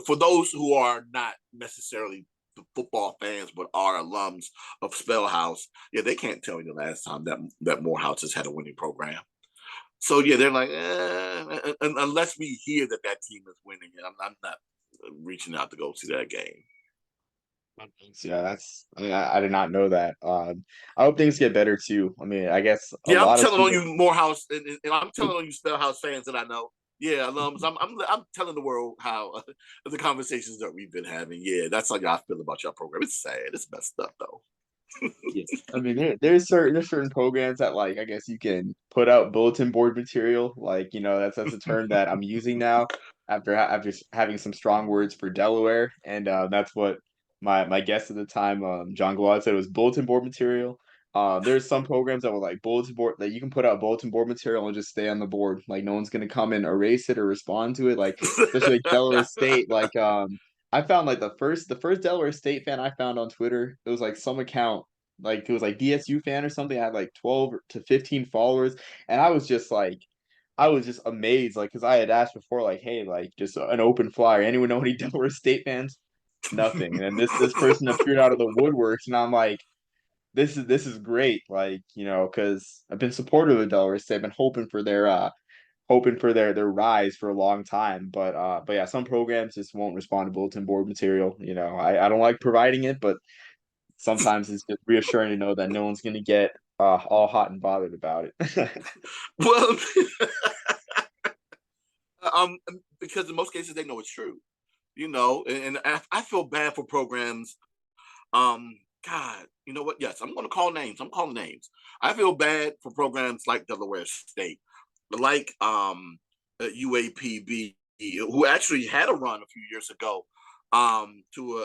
for those who are not necessarily the football fans but are alums of Spellhouse, yeah, they can't tell me the last time that Morehouse has had a winning program. So yeah, they're like, unless we hear that team is winning, I'm not reaching out to go see that game. yeah, I mean, I did not know that. I hope things get better too. I mean, I guess a Yeah, I'm lot of telling on schools. you, Morehouse, and I'm telling on you, Spellhouse fans that I know. Yeah, alums. I'm telling the world how the conversations that we've been having. Yeah, that's how y'all feel about your program. It's sad. It's messed up though. Yeah, I mean, there's certain programs that like I guess you can put out bulletin board material. Like that's a term that I'm using now after having some strong words for Delaware, and that's what my guest at the time, John Glad, said it was bulletin board material. There's some programs that were like bulletin board that you can put out bulletin board material and just stay on the board. Like no one's gonna come and erase it or respond to it. Like especially like Delaware State, like I found like the first Delaware State fan I found on Twitter. It was like some account like it was like DSU fan or something. I had like 12 to 15 followers, and I was just amazed, like because I had asked before, like, hey, like just an open flyer. Anyone know any Delaware State fans? Nothing. And then this person appeared out of the woodworks, and I'm like, this is great, like because I've been supportive of Delaware State. I've been hoping for their rise for a long time, but yeah, some programs just won't respond to bulletin board material. I don't like providing it, but sometimes it's just reassuring to know that no one's going to get all hot and bothered about it. Well, um, because in most cases they know it's true. And I feel bad for programs. God, you know what? Yes, I'm going to call names. I'm calling names. I feel bad for programs like Delaware State, like UAPB, who actually had a run a few years ago to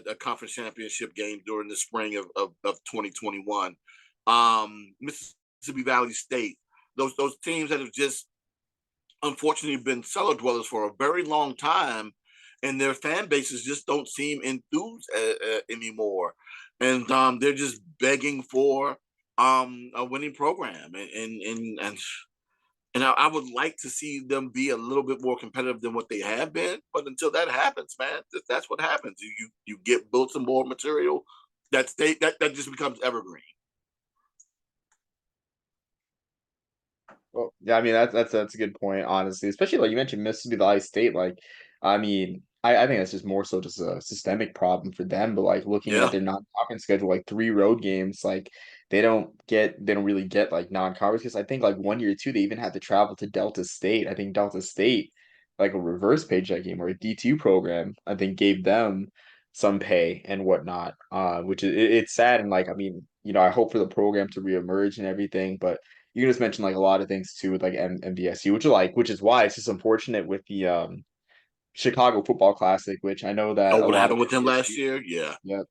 a conference championship game during the spring of 2021. Mississippi Valley State, those teams that have just unfortunately been cellar dwellers for a very long time, and their fan bases just don't seem enthused anymore, and they're just begging for a winning program, and I would like to see them be a little bit more competitive than what they have been. But until that happens, man, that's what happens. You get bulletin board material that just becomes evergreen. Well, yeah, I mean that's a good point, honestly. Especially like you mentioned Mississippi Valley State. Like, I mean, I think that's just more so just a systemic problem for them. But like looking at Yeah. their non-conference schedule, like three road games, like they don't really get like non-conference because I think like one year or two they even had to travel to Delta State. I think Delta State, like a reverse paycheck game or a D2 program, I think gave them some pay and whatnot. Which it's sad and like I mean, I hope for the program to reemerge and everything, but you just mentioned like a lot of things too with like MVSU, which is why it's just unfortunate with the Chicago Football Classic, which I know that Oh, a what lot of happened with them last MVSU, year? Yeah. yeah,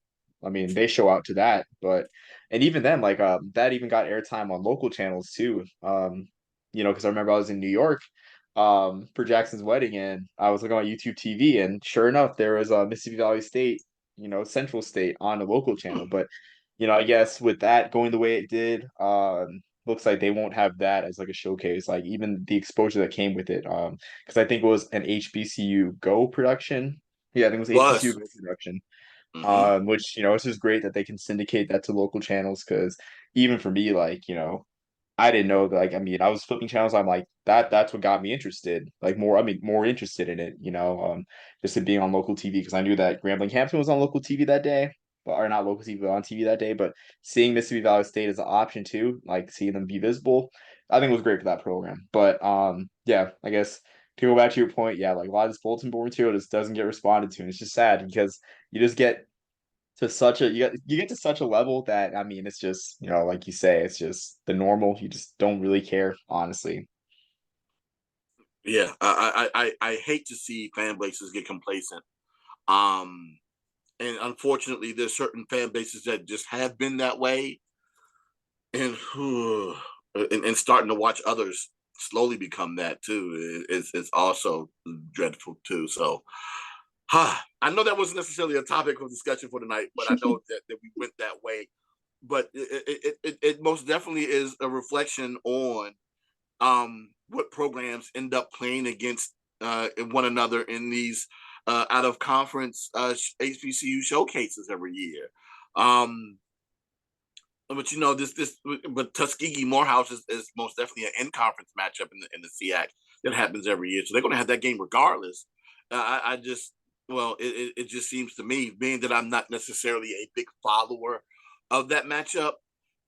I mean they show out to that, but and even then like that even got airtime on local channels too. Because I remember I was in New York for Jackson's wedding and I was looking on YouTube TV and sure enough there was Mississippi Valley State, Central State on the local channel, but I guess with that going the way it did, looks like they won't have that as like a showcase, like even the exposure that came with it. Because I think it was an HBCU Go production. Yeah, I think it was HBCU Was. Go production. Mm-hmm. Which it's just great that they can syndicate that to local channels because even for me, like I didn't know that. Like, I mean, I was flipping channels. I'm like, that's what got me interested. Like more, I mean, more interested in it. Just in being on local TV because I knew that Grambling Hampton was on local TV that day, but or not local TV, but on TV that day. But seeing Mississippi Valley State as an option too, like seeing them be visible, I think it was great for that program. But yeah, I guess to go back to your point, yeah, like a lot of this bulletin board material just doesn't get responded to, and it's just sad because you just get to such a you get to such a level that I mean, it's just like you say, it's just the normal. You just don't really care, honestly. Yeah, I hate to see fan bases get complacent. Um, and unfortunately, there's certain fan bases that just have been that way, and and starting to watch others slowly become that too is also dreadful too. So, I know that wasn't necessarily a topic of discussion for tonight, but I know that we went that way. But it most definitely is a reflection on what programs end up playing against one another in these out of conference HBCU showcases every year. Um, but but Tuskegee Morehouse is most definitely an in conference matchup in the SEAC that happens every year, so they're going to have that game regardless. I just it just seems to me, being that I'm not necessarily a big follower of that matchup,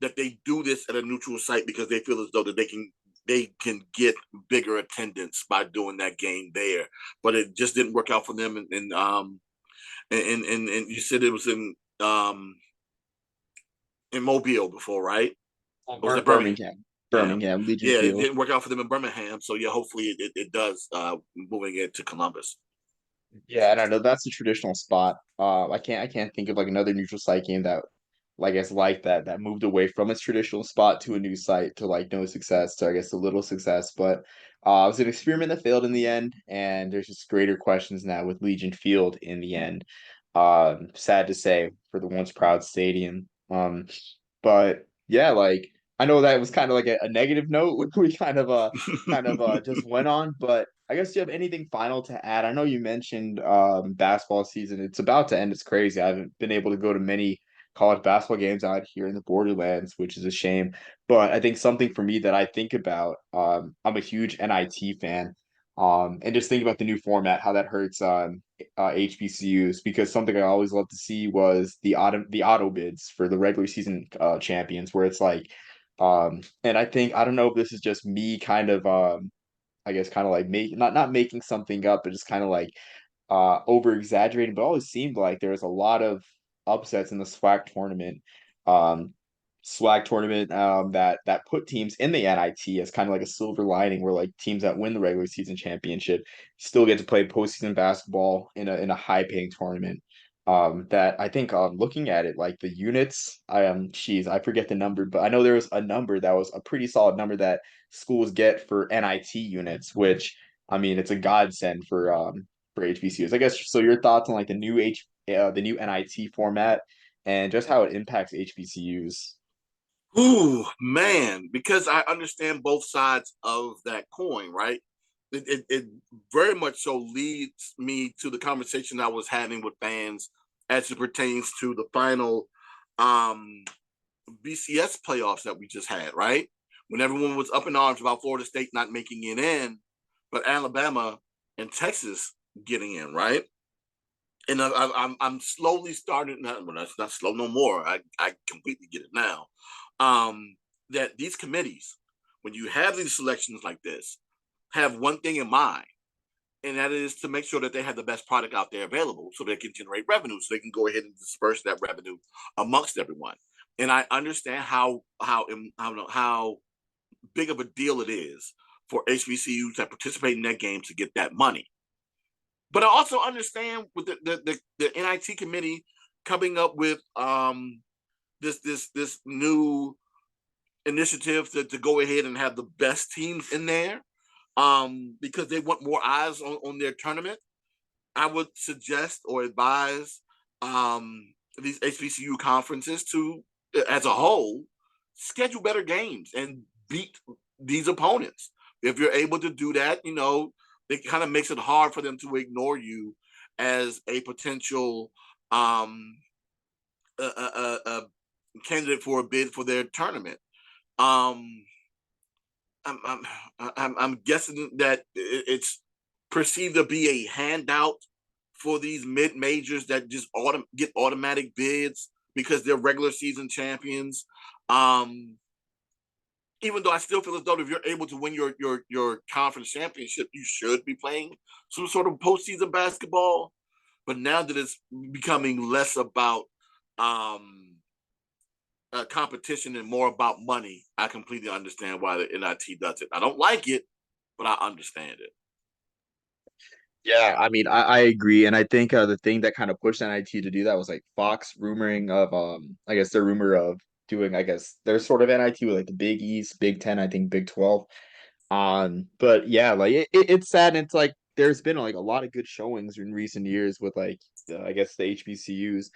that they do this at a neutral site because they feel as though that they can get bigger attendance by doing that game there. But it just didn't work out for them. And you said it was in Mobile before, right? Or was it Birmingham? Birmingham, Yeah, Birmingham, Legion yeah. It Field. didn't work out for them in Birmingham, so yeah. Hopefully, it does. Moving it to Columbus. Yeah, I don't know. That's the traditional spot. I can't think of like another neutral site game that like it's like that moved away from its traditional spot to a new site to like no success to I guess a little success. But it was an experiment that failed in the end, and there's just greater questions now with Legion Field in the end. Sad to say for the once proud stadium. But yeah, like I know that was kind of like a negative note which we kind of just went on, but I guess do you have anything final to add? I know you mentioned basketball season. It's about to end. It's crazy. I haven't been able to go to many college basketball games out here in the borderlands, which is a shame. But I think something for me that I think about, I'm a huge NIT fan. And just think about the new format, how that hurts HBCUs, because something I always loved to see was the auto bids for the regular season champions, where it's like, and I think I don't know if this is just me kind of I guess kind of like not making something up, but just kind of like over exaggerating, but it always seemed like there was a lot of upsets in the Um SWAC tournament that put teams in the NIT as kind of like a silver lining where like teams that win the regular season championship still get to play postseason basketball in a high paying tournament. That I think looking at it like the units, I forget the number, but I know there was a number that was a pretty solid number that schools get for NIT units, which I mean it's a godsend for HBCUs. I guess so. Your thoughts on like the new NIT format and just how it impacts HBCUs? Ooh, man, because I understand both sides of that coin, right? It very much so leads me to the conversation I was having with fans as it pertains to the final um, BCS playoffs that we just had, right? When everyone was up in arms about Florida State not making it in, but Alabama and Texas getting in, right? And I'm slowly starting. Well, that's not slow no more. I completely get it now. That these committees, when you have these selections like this, have one thing in mind, and that is to make sure that they have the best product out there available, so they can generate revenue, so they can go ahead and disperse that revenue amongst everyone. And I understand how big of a deal it is for HBCUs that participate in that game to get that money. But I also understand with the NIT committee coming up with this new initiative to go ahead and have the best teams in there because they want more eyes on their tournament. I would suggest or advise these HBCU conferences to, as a whole, schedule better games and beat these opponents. If you're able to do that, it kind of makes it hard for them to ignore you as a potential um, a candidate for a bid for their tournament. Um, I'm, I'm I'm guessing that it's perceived to be a handout for these mid majors that just get automatic bids because they're regular season champions. Um, even though I still feel as though if you're able to win your conference championship, you should be playing some sort of postseason basketball. But now that it's becoming less about um, competition and more about money, I completely understand why the NIT does it. I don't like it, but I understand it. Yeah, I mean, I agree, and I think the thing that kind of pushed NIT to do that was like Fox rumoring of I guess their rumor of doing I guess their sort of NIT with like the Big East, Big Ten, I think Big 12. But yeah, like it's sad. And it's like there's been like a lot of good showings in recent years with like I guess the HBCUs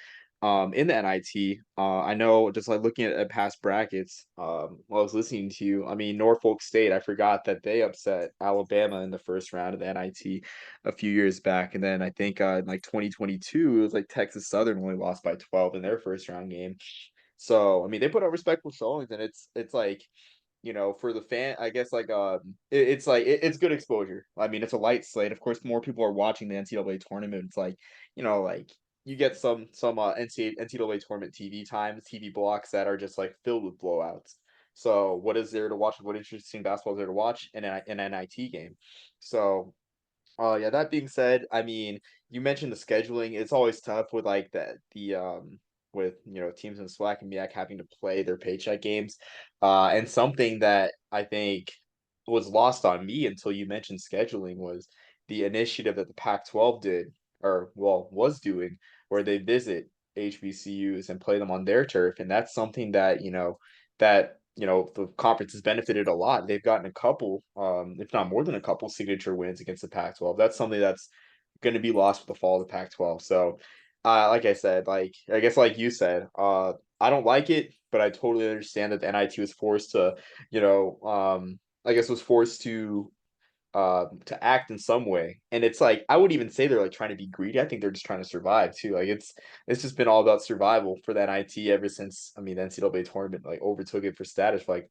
in the NIT. I know just like looking at past brackets, while I was listening to you, I mean Norfolk State, I forgot that they upset Alabama in the first round of the NIT a few years back. And then I think in like 2022, it was like Texas Southern only lost by 12 in their first round game. So I mean they put up respectful showings, and it's like for the fan, I guess like it's like it's good exposure. I mean, it's a light slate. Of course, more people are watching the NCAA tournament. It's like like you get some NCAA tournament TV times, TV blocks that are just like filled with blowouts. So what is there to watch? What interesting basketball is there to watch in an NIT game? So oh yeah, that being said, I mean, you mentioned the scheduling. It's always tough with like the with teams in SWAC and MEAC having to play their paycheck games. And something that I think was lost on me until you mentioned scheduling was the initiative that the Pac-12 did, or well, was doing, where they visit HBCUs and play them on their turf. And that's something that, the conference has benefited a lot. They've gotten a couple, if not more than a couple, signature wins against the Pac-12. That's something that's going to be lost with the fall of the Pac-12. So, like I said, like I guess like you said, I don't like it, but I totally understand that the NIT was forced to, I guess was forced to act in some way. And it's like I wouldn't even say they're like trying to be greedy. I think they're just trying to survive too. Like it's just been all about survival for the NIT ever since I mean the NCAA tournament like overtook it for status for like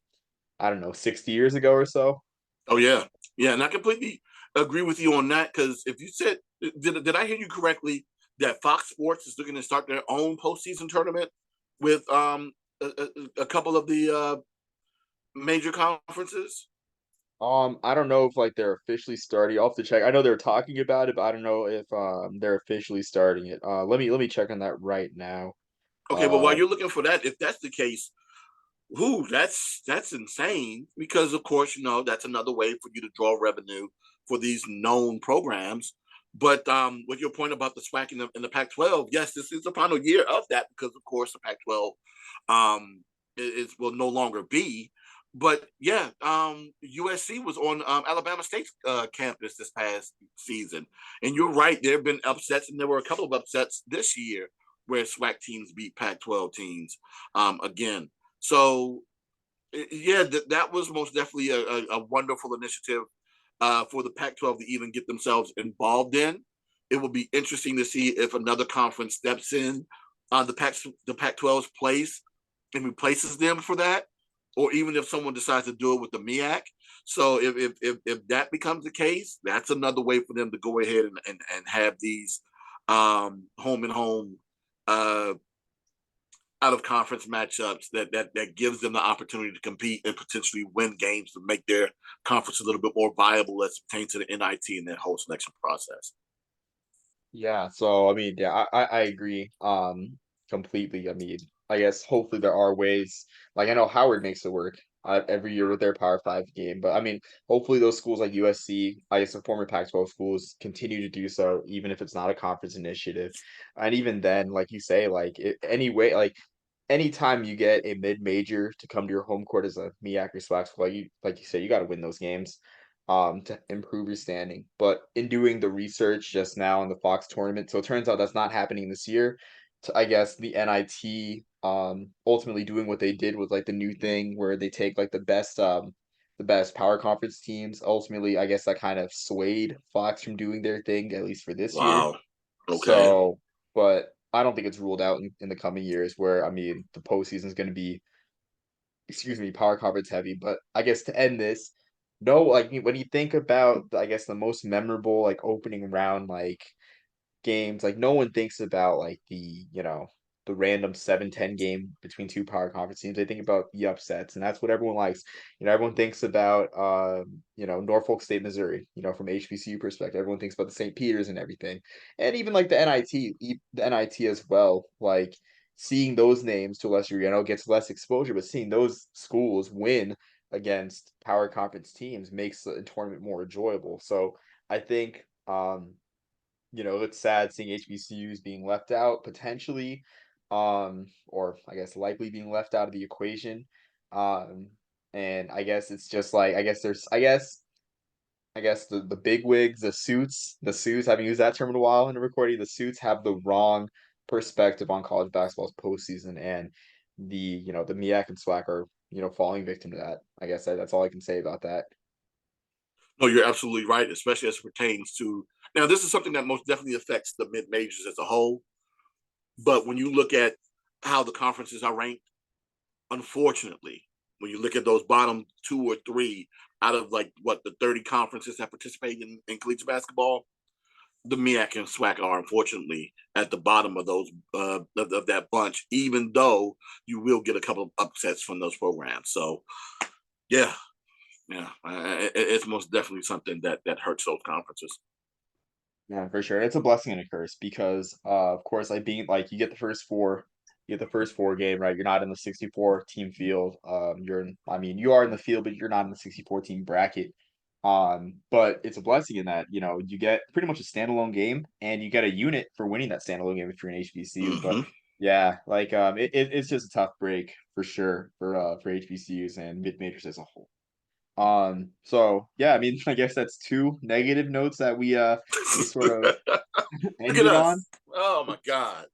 I don't know 60 years ago or so. Oh yeah, yeah, and I completely agree with you on that because if you said did I hear you correctly that Fox Sports is looking to start their own postseason tournament with a couple of the major conferences? I don't know if like they're officially starting. I'll have to check. I know they're talking about it, but I don't know if they're officially starting it. Let me check on that right now. Okay, but while Uh you're looking for that, if that's the case, whoo, that's insane because of course that's another way for you to draw revenue for these known programs. But with your point about the SWAC and the Pac-12, yes, this is the final year of that because of course the Pac-12 will no longer be. But yeah, USC was on Alabama State's campus this past season, and you're right. There have been upsets, and there were a couple of upsets this year where SWAC teams beat Pac-12 teams again. So yeah, that was most definitely a wonderful initiative for the Pac-12 to even get themselves involved in. It will be interesting to see if another conference steps in on the Pac-12's place and replaces them for that, or even if someone decides to do it with the MEAC. So if that becomes the case, that's another way for them to go ahead and have these home and home uh, out of conference matchups that gives them the opportunity to compete and potentially win games to make their conference a little bit more viable as it pertains to the NIT and their whole selection process. Yeah, so I mean, yeah, I agree completely. I mean, I guess hopefully there are ways. Like I know Howard makes it work every year with their Power Five game, but I mean, hopefully those schools like USC, I guess the former Pac-12 schools continue to do so, even if it's not a conference initiative. And even then, like you say, anyway, like anytime you get a mid-major to come to your home court as a MEAC or SWAC school, like you say, you got to win those games to improve your standing. But in doing the research just now in the Fox tournament, so it turns out that's not happening this year. I guess the NIT ultimately doing what they did with like the new thing where they take like the best power conference teams. Ultimately, I guess that kind of swayed Fox from doing their thing, at least for this year. Wow. Okay. So, but I don't think it's ruled out in the coming years where, I mean, the postseason is going to be, excuse me, power conference heavy. But I guess to end this, no, like when you think about, I guess, the most memorable, like opening round, like games, like no one thinks about like the the random 7-10 game between two power conference teams. They think about the upsets, and that's what everyone likes. Everyone thinks about Norfolk State, Missouri, from HBCU perspective. Everyone thinks about the St. Peter's and everything. And even like the NIT as well. Like seeing those names to a lesser degree, I know it gets less exposure, but seeing those schools win against power conference teams makes the tournament more enjoyable. So I think it's sad seeing HBCUs being left out potentially, or I guess likely being left out of the equation. Um, and I guess it's just like I guess the big wigs, the suits, I haven't used that term in a while in the recording. The suits have the wrong perspective on college basketball's postseason, and the MEAC and SWAC are falling victim to that. I guess that's all I can say about that. No, you're absolutely right, especially as it pertains to now. This is something that most definitely affects the mid majors as a whole. But when you look at how the conferences are ranked, unfortunately, when you look at those bottom two or three out of like what the 30 conferences that participate in collegiate basketball, the MEAC and SWAC are unfortunately at the bottom of those of that bunch. Even though you will get a couple of upsets from those programs, so yeah, yeah, it's most definitely something that hurts those conferences. Yeah, for sure. It's a blessing and a curse because, of course, like being like you get the first four game, right? You're not in the 64 team field. I mean, you are in the field, but you're not in the 64 team bracket. But it's a blessing in that, you get pretty much a standalone game and you get a unit for winning that standalone game if you're an HBCU. But Mm-hmm. yeah, like it's just a tough break for sure for HBCUs and mid majors as a whole. So yeah, I mean, I guess that's two negative notes that we sort of Look at ended on. us! Oh my God!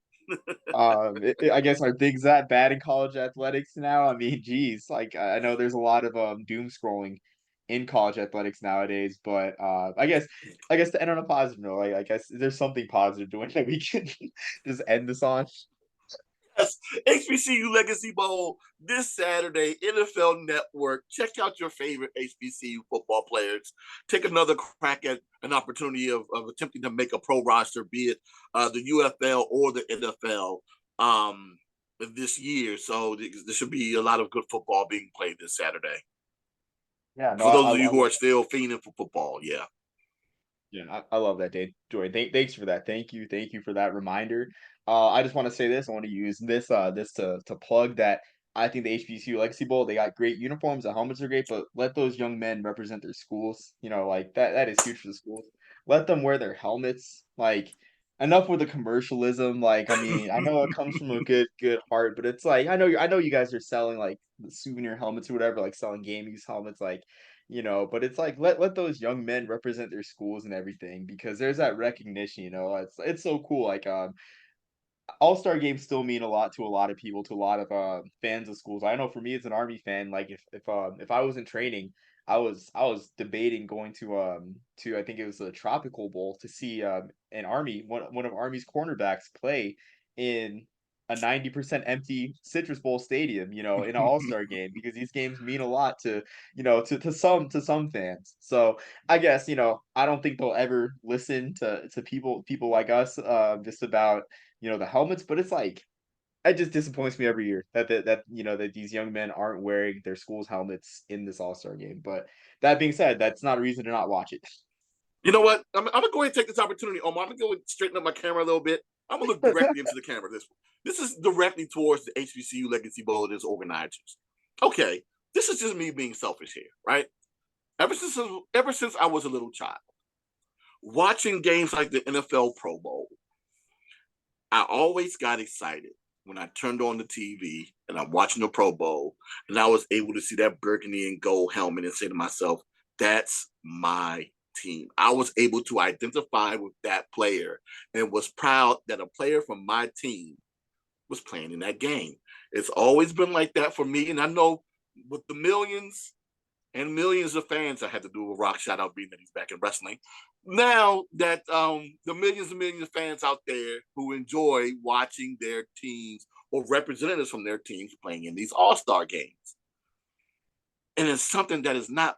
I guess are things that bad in college athletics now? I mean, geez, like I know there's a lot of doom scrolling in college athletics nowadays, but I guess to end on a positive note, like I guess there's something positive doing that we can just end this on. Yes, HBCU Legacy Bowl this Saturday, NFL Network. Check out your favorite HBCU football players. Take another crack at an opportunity of attempting to make a pro roster, be it the UFL or the NFL this year. So there should be a lot of good football being played this Saturday. Yeah, no, For I, those I, of you I who love are still fiending for football, yeah. Yeah, I love that, Dave. Joy, thanks for that. Thank you for that reminder. I just want to say this. I want to use this to plug that. I think the HBCU Legacy Bowl, they got great uniforms. The helmets are great, but let those young men represent their schools. Like that is huge for the schools. Let them wear their helmets. Like enough with the commercialism. Like I mean, I know it comes from a good heart, but it's like I know you guys are selling like the souvenir helmets or whatever, like selling game use helmets, like but it's like let those young men represent their schools and everything because there's that recognition, it's so cool. Like all-star games still mean a lot to a lot of people, to a lot of fans of schools. I know for me as an Army fan, like if I was in training, I was debating going to I think it was the Tropical Bowl to see an Army one of Army's cornerbacks play in a 90% empty Citrus Bowl stadium, in an all-star game because these games mean a lot to some fans. So I guess, I don't think they'll ever listen to people like us just about the helmets, but it's like it just disappoints me every year that these young men aren't wearing their school's helmets in this All-Star game. But that being said, that's not a reason to not watch it. You know what? I'm gonna go ahead and take this opportunity, Omar. I'm gonna go and straighten up my camera a little bit. I'm gonna look directly into the camera. This is directly towards the HBCU Legacy Bowl and its organizers. Okay, this is just me being selfish here, right? Ever since I was a little child, watching games like the NFL Pro Bowl, I always got excited when I turned on the TV and I'm watching the Pro Bowl and I was able to see that burgundy and gold helmet and say to myself, that's my team. I was able to identify with that player and was proud that a player from my team was playing in that game. It's always been like that for me. And I know with the millions and millions of fans, I had to do a rock shout out being that he's back in wrestling. Now that the millions and millions of fans out there who enjoy watching their teams or representatives from their teams playing in these all-star games. And it's something that is not,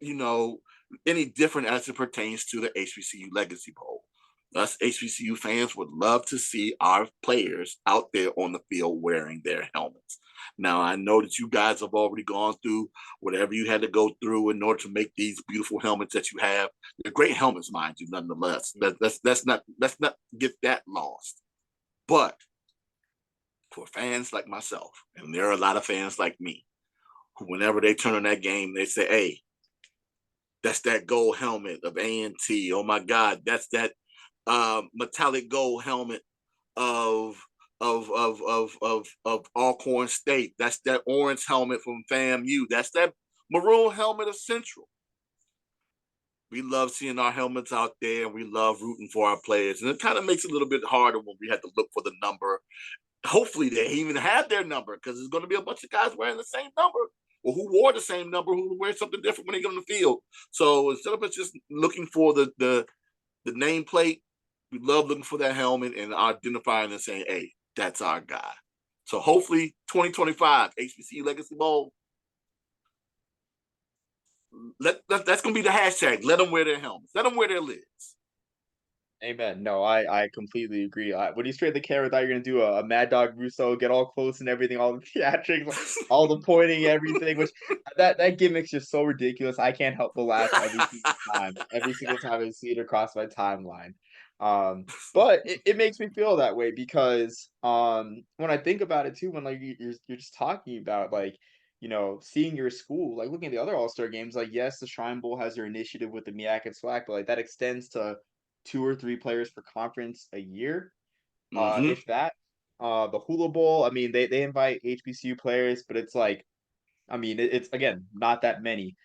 you know, any different as it pertains to the HBCU Legacy Bowl. Us HBCU fans would love to see our players out there on the field wearing their helmets. Now, I know that you guys have already gone through whatever you had to go through in order to make these beautiful helmets that you have. They're great helmets, mind you, nonetheless. Let's not get that lost. But for fans like myself, and there are a lot of fans like me, who whenever they turn on that game, they say, "Hey, that's that gold helmet of A&T. Oh my God, that's that metallic gold helmet of of Alcorn State. That's that orange helmet from FAMU. That's that maroon helmet of Central." We love seeing our helmets out there, and we love rooting for our players. And it kind of makes it a little bit harder when we have to look for the number. Hopefully, they even have their number, because there's going to be a bunch of guys wearing the same number, or who wore the same number, who wear something different when they get on the field. So instead of us just looking for the nameplate, we love looking for that helmet and identifying and saying, "Hey, that's our guy." So hopefully 2025 HBCU Legacy Bowl, that's going to be the hashtag. Let them wear their helmets. Let them wear their lids. Amen. No, I completely agree. When you straight the camera, I thought you're gonna do a Mad Dog Russo, get all close and everything, all the theatrics, all the pointing, everything. Which that gimmick's just so ridiculous. I can't help but laugh every single time. Every single time I see it across my timeline. But it makes me feel that way because when I think about it too, when like you're just talking about like seeing your school, like looking at the other All-Star games, like yes, the Shrine Bowl has their initiative with the MIAC and SWAC, but like that extends to two or three players per conference a year, Mm-hmm. if that. The Hula Bowl, I mean, they invite HBCU players, but it's like, I mean, it's again not that many.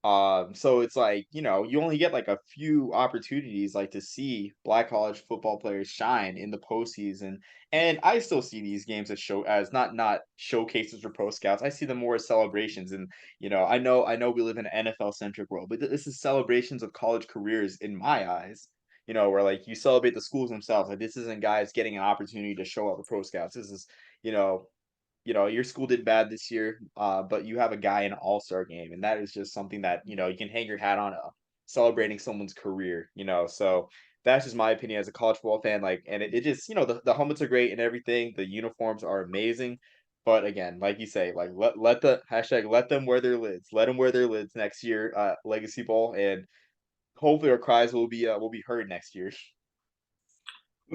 So it's like, you only get like a few opportunities like to see black college football players shine in the postseason. And I still see these games as not showcases for pro scouts. I see them more as celebrations. And I know we live in an NFL centric world, but this is celebrations of college careers in my eyes. Where like you celebrate the schools themselves. Like this isn't guys getting an opportunity to show up the pro scouts. This is, you know, your school did bad this year, but you have a guy in an all-star game, and that is just something that, you can hang your hat on, celebrating someone's career. So that's just my opinion as a college football fan. Like, and it just, the helmets are great and everything. The uniforms are amazing. But again, like you say, like let the hashtag let them wear their lids. Let them wear their lids next year, Legacy Bowl, and hopefully our cries will be heard next year.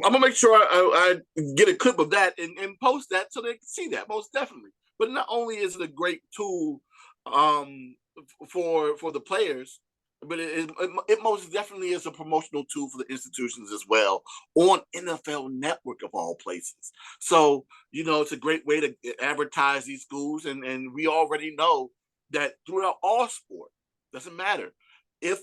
I'm gonna make sure I get a clip of that and post that so they can see that, most definitely. But not only is it a great tool um, for the players, but it most definitely is a promotional tool for the institutions as well, on NFL Network of all places. So it's a great way to advertise these schools, and we already know that throughout all sport, doesn't matter if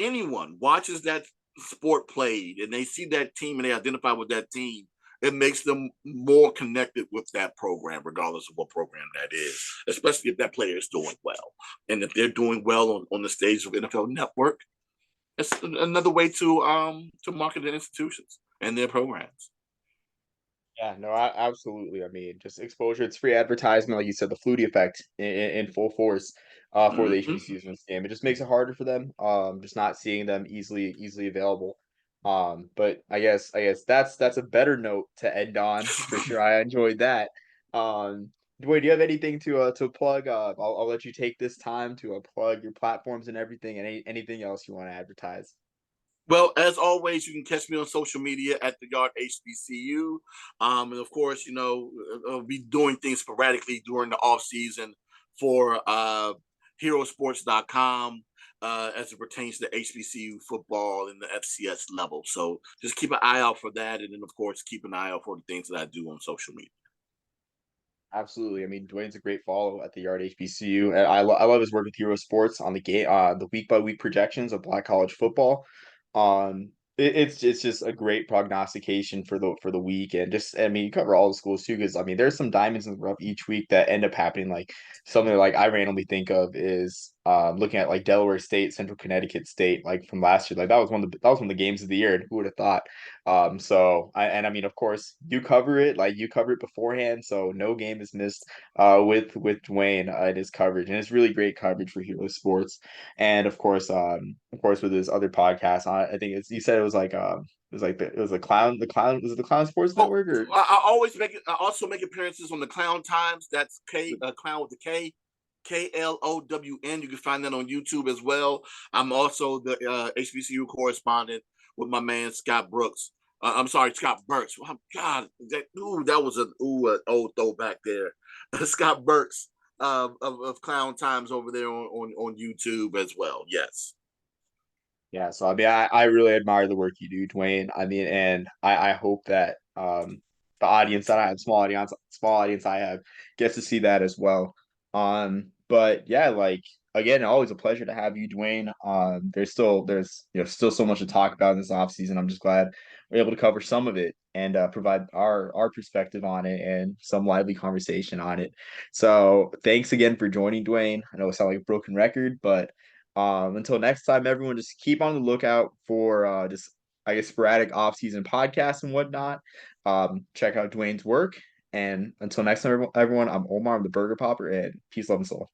anyone watches that sport played and they see that team and they identify with that team, it makes them more connected with that program, regardless of what program that is, especially if that player is doing well. And if they're doing well on the stage of NFL Network, it's another way to market their institutions and their programs. Yeah, no, absolutely. I mean, just exposure. It's free advertisement, like you said, the Flutie effect in full force for the Mm-hmm. HBCUs in this game. It just makes it harder for them. Just not seeing them easily available. But I guess that's a better note to end on for sure. I enjoyed that. Dwayne, do you have anything to plug? I'll let you take this time to plug your platforms and everything, and anything else you want to advertise. Well, as always, you can catch me on social media at the Yard HBCU. And of course, I'll be doing things sporadically during the off season for herosports.com as it pertains to HBCU football and the FCS level. So just keep an eye out for that. And then, of course, keep an eye out for the things that I do on social media. Absolutely. I mean, Dwayne's a great follow at the Yard HBCU. And I love his work with Hero Sports on the week by week projections of Black college football. It's just a great prognostication for the week, and just I mean, you cover all the schools too, because I mean, there's some diamonds in the rough each week that end up happening. Like something like I randomly think of is looking at like Delaware State, Central Connecticut State, like from last year. Like that was one of the games of the year, and who would have thought? I mean, of course, you cover it beforehand, so no game is missed with Dwayne in his coverage, and it's really great coverage for Hero Sports. And of course with his other podcast, I think you said it was like it was a clown. The clown was it the Clown Sports Oh, Network or I also make appearances on the Klown Times. That's Klown with the KLOWN. You can find that on YouTube as well. I'm also the HBCU correspondent with my man Scott Brooks. I'm sorry, Scott Burks. Oh, God, that was an old throwback there. Scott Burks of Clown Times over there on YouTube as well. Yes. yeah. So I mean, I really admire the work you do, Duane. I mean, and I hope that the audience that I have, small audience I have, gets to see that as well. But yeah, like again, always a pleasure to have you, Duane. There's still so much to talk about in this off season. I'm just glad we're able to cover some of it and provide our perspective on it and some lively conversation on it. So thanks again for joining, Duane. I know it sounds like a broken record, but until next time, everyone, just keep on the lookout for just I guess sporadic off-season podcasts and whatnot. Check out Duane's work. And until next time, everyone, I'm Omar, I'm the Burger Popper, and peace, love, and soul.